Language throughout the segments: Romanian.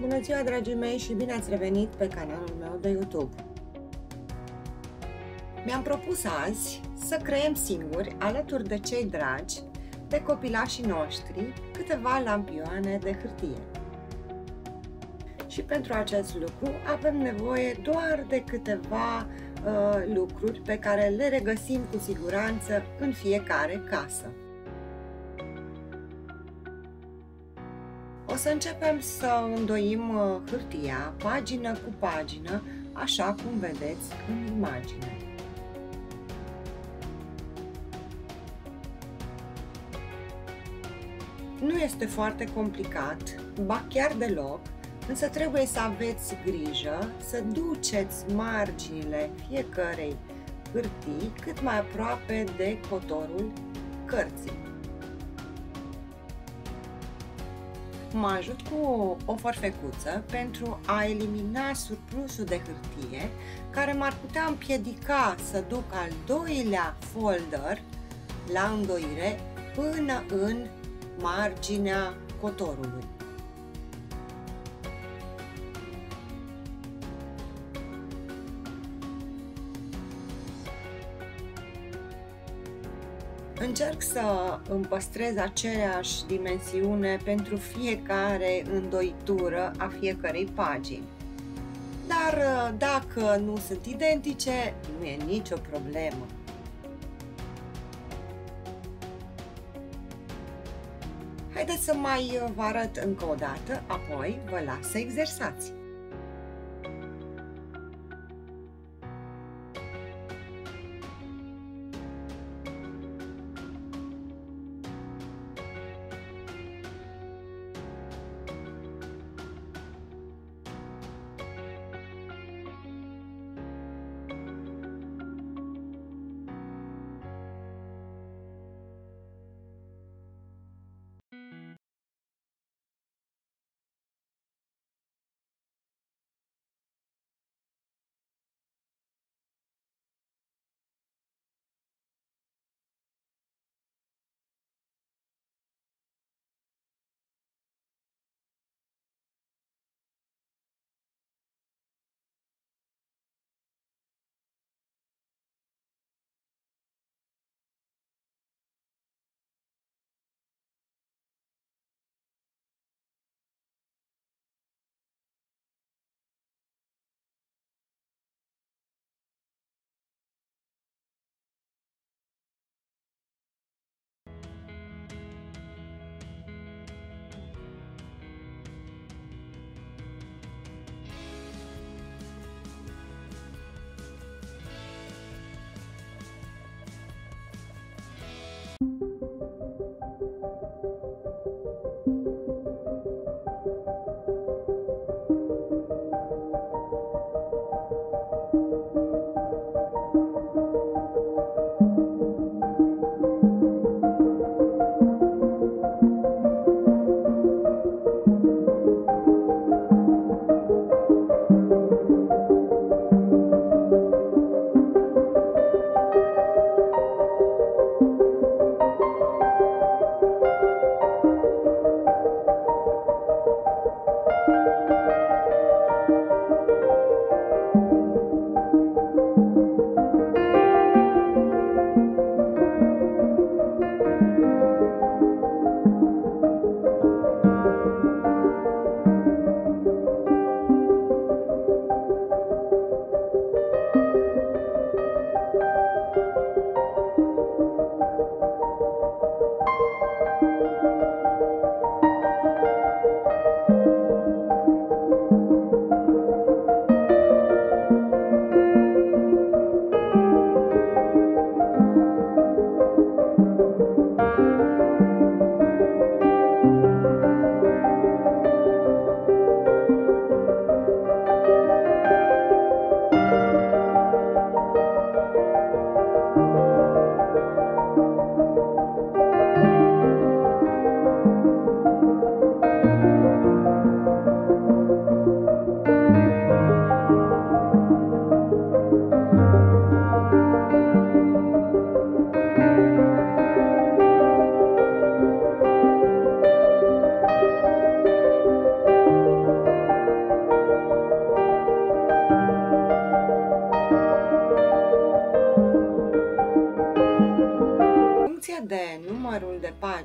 Bună ziua, dragii mei, și bine ați revenit pe canalul meu de YouTube. Mi-am propus azi să creăm singuri, alături de cei dragi, de copilașii noștri, câteva lampioane de hârtie. Și pentru acest lucru avem nevoie doar de câteva lucruri pe care le regăsim cu siguranță în fiecare casă. O să începem să îndoim hârtia pagină cu pagină, așa cum vedeți în imagine. Nu este foarte complicat, ba chiar deloc, însă trebuie să aveți grijă să duceți marginile fiecărei hârtii cât mai aproape de cotorul cărții. Mă ajut cu o forfecuță pentru a elimina surplusul de hârtie care m-ar putea împiedica să duc al doilea folder la îndoire până în marginea cotorului. Încerc să îmi păstrez aceeași dimensiune pentru fiecare îndoitură a fiecărei pagini. Dar dacă nu sunt identice, nu e nicio problemă. Haideți să mai vă arăt încă o dată, apoi vă las să exersați.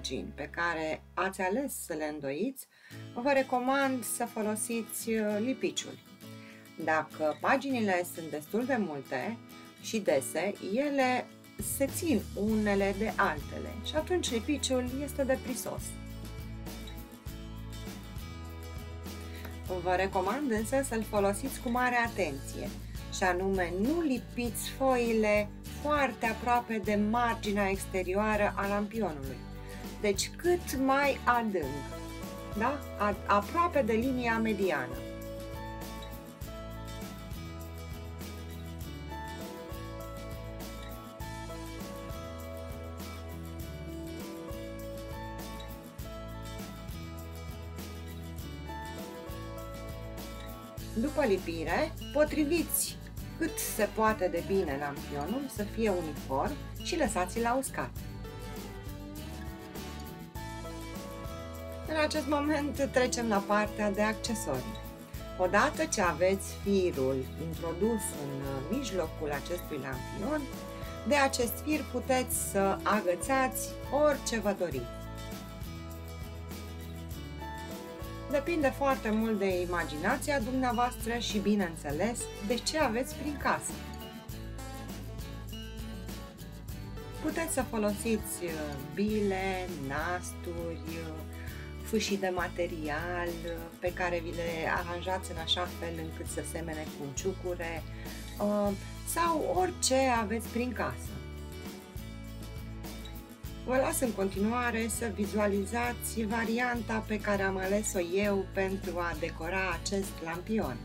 margini pe care ați ales să le îndoiți, vă recomand să folosiți lipiciul. Dacă paginile sunt destul de multe și dese, ele se țin unele de altele și atunci lipiciul este de prisos. Vă recomand însă să-l folosiți cu mare atenție, și anume nu lipiți foile foarte aproape de marginea exterioară a lampionului, deci cât mai adânc, da? Aproape de linia mediană. După lipire, potriviți cât se poate de bine lampionul să fie uniform și lăsați-l la uscat. În acest moment trecem la partea de accesorii. Odată ce aveți firul introdus în mijlocul acestui lampion, de acest fir puteți să agățați orice vă doriți. Depinde foarte mult de imaginația dumneavoastră și, bineînțeles, de ce aveți prin casă. Puteți să folosiți bile, nasturi, fâșii de material pe care vi le aranjați în așa fel încât să semene cu un ciucure sau orice aveți prin casă. Vă las în continuare să vizualizați varianta pe care am ales-o eu pentru a decora acest lampion.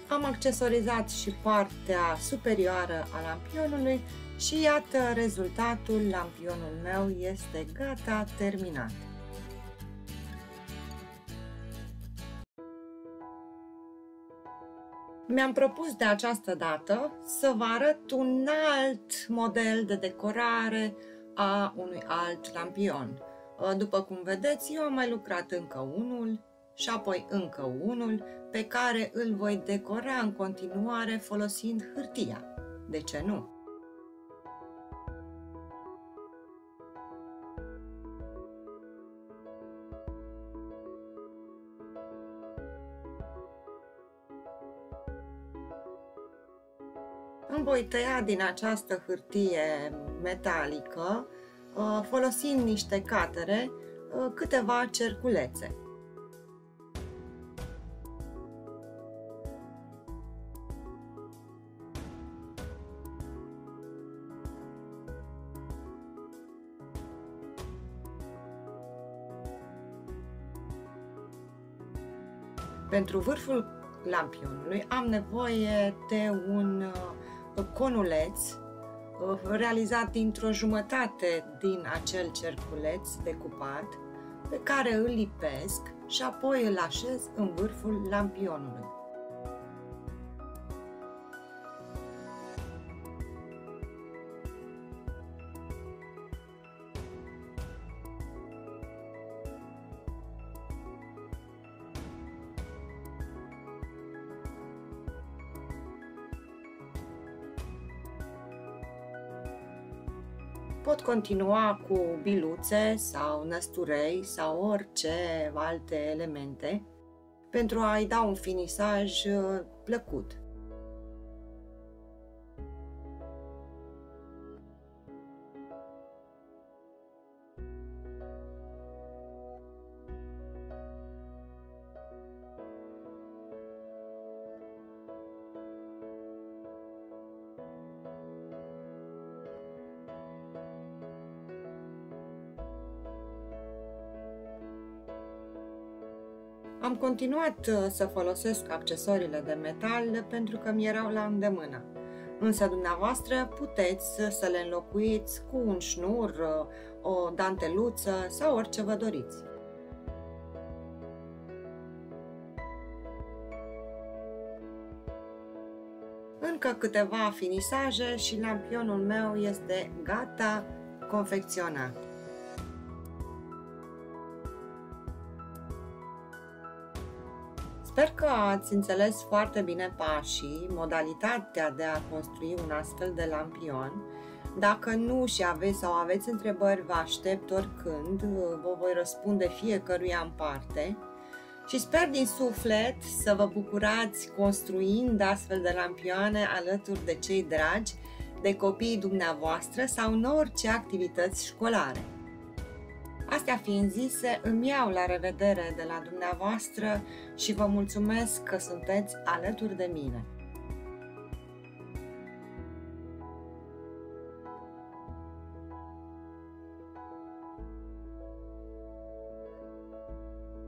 Am accesorizat și partea superioară a lampionului și iată rezultatul, lampionul meu este gata, terminat. Mi-am propus de această dată să vă arăt un alt model de decorare a unui alt lampion. După cum vedeți, eu am mai lucrat încă unul și apoi încă unul pe care îl voi decora în continuare folosind hârtia. De ce nu? Îmi voi tăia din această hârtie metalică, folosind niște catere, câteva cerculețe. Pentru vârful lampionului am nevoie de un conuleț realizat dintr-o jumătate din acel cerculeț decupat, pe care îl lipesc și apoi îl așez în vârful lampionului. Pot continua cu biluțe sau năsturei sau orice alte elemente pentru a-i da un finisaj plăcut. Am continuat să folosesc accesoriile de metal pentru că mi erau la îndemână, însă dumneavoastră puteți să le înlocuiți cu un șnur, o danteluță sau orice vă doriți. Încă câteva finisaje și lampionul meu este gata confecționat. Sper că ați înțeles foarte bine pașii, modalitatea de a construi un astfel de lampion. Dacă nu și aveți întrebări, vă aștept oricând, vă voi răspunde fiecăruia în parte. Și sper din suflet să vă bucurați construind astfel de lampioane alături de cei dragi, de copiii dumneavoastră sau în orice activități școlare. Astea fiind zise, îmi iau la revedere de la dumneavoastră și vă mulțumesc că sunteți alături de mine.